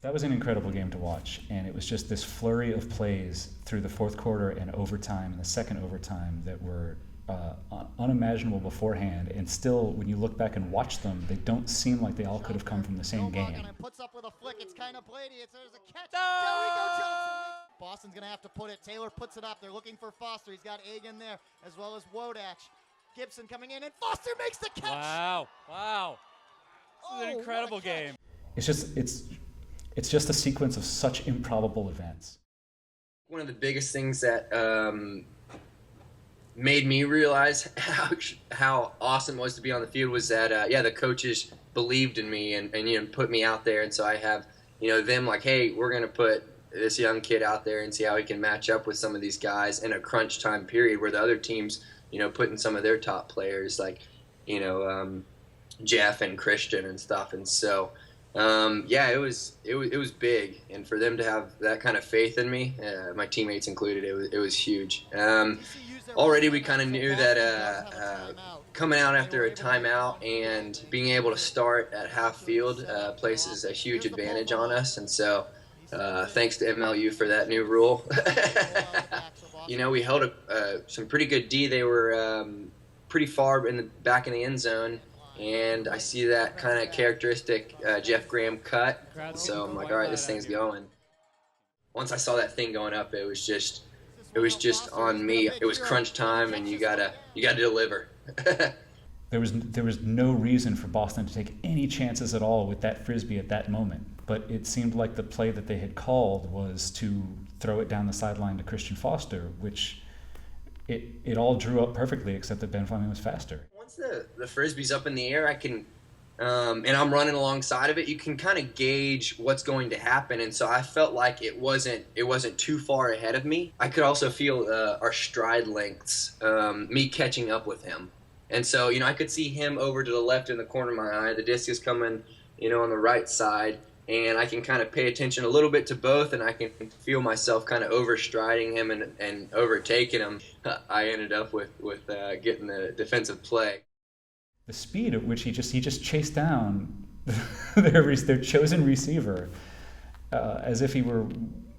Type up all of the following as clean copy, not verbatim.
That was an incredible game to watch, and it was just this flurry of plays through the fourth quarter and overtime and the second overtime that were unimaginable beforehand, and still, when you look back and watch them, they don't seem like they all could have come from the same game. Puts up with a flick. It's kind of Blady. There's a catch. Delrico Johnson. Boston's going to have to put it. Taylor puts it up. They're looking for Foster. He's got Agan there, as well as Wodach. Gibson coming in, and Foster makes the catch. Wow. This is an incredible game. It's just a sequence of such improbable events. One of the biggest things that made me realize how awesome it was to be on the field was that the coaches believed in me and put me out there, and so I have them like, hey, we're gonna put this young kid out there and see how he can match up with some of these guys in a crunch time period where the other teams putting some of their top players like Jeff and Christian and stuff, and so it was big, and for them to have that kind of faith in me, my teammates included, it was huge. Already we kind of knew that coming out after a timeout and being able to start at half field places a huge advantage on us, and so thanks to MLU for that new rule. We held some pretty good D. They were pretty far in the back in the end zone, and I see that kind of characteristic Jeff Graham cut, so I'm like, all right, this thing's going. Once I saw that thing going up, it was just on me. It was crunch time, and you gotta deliver. There was no reason for Boston to take any chances at all with that frisbee at that moment, but it seemed like the play that they had called was to throw it down the sideline to Christian Foster, which it all drew up perfectly, except that Ben Fleming was faster. Once the frisbee's up in the air, I can, and I'm running alongside of it, you can kind of gauge what's going to happen, and so I felt like it wasn't too far ahead of me. I could also feel our stride lengths, me catching up with him, and so I could see him over to the left in the corner of my eye. The disc is coming, on the right side, and I can kind of pay attention a little bit to both, and I can feel myself kind of overstriding him and overtaking him. I ended up with getting the defensive play. The speed at which he just chased down their chosen receiver as if he were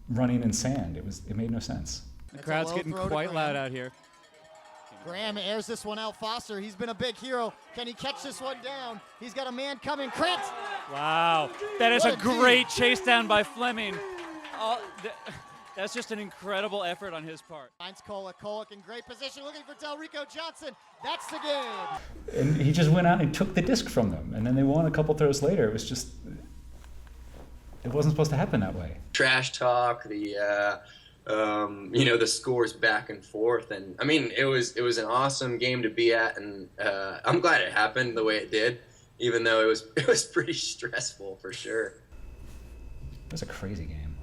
running in sand. It made no sense. The crowd's getting quite loud out here. Graham airs this one out. Foster, he's been a big hero. Can he catch this one down? He's got a man coming. Krantz. Wow, that is a great chase down by Fleming. That's just an incredible effort on his part. Finds Kolek in great position, looking for Delrico Johnson. That's the game. And he just went out and took the disc from them, and then they won a couple throws later. It wasn't supposed to happen that way. Trash talk, the scores back and forth, and I mean, it was an awesome game to be at, and I'm glad it happened the way it did, even though it was pretty stressful for sure. It was a crazy game.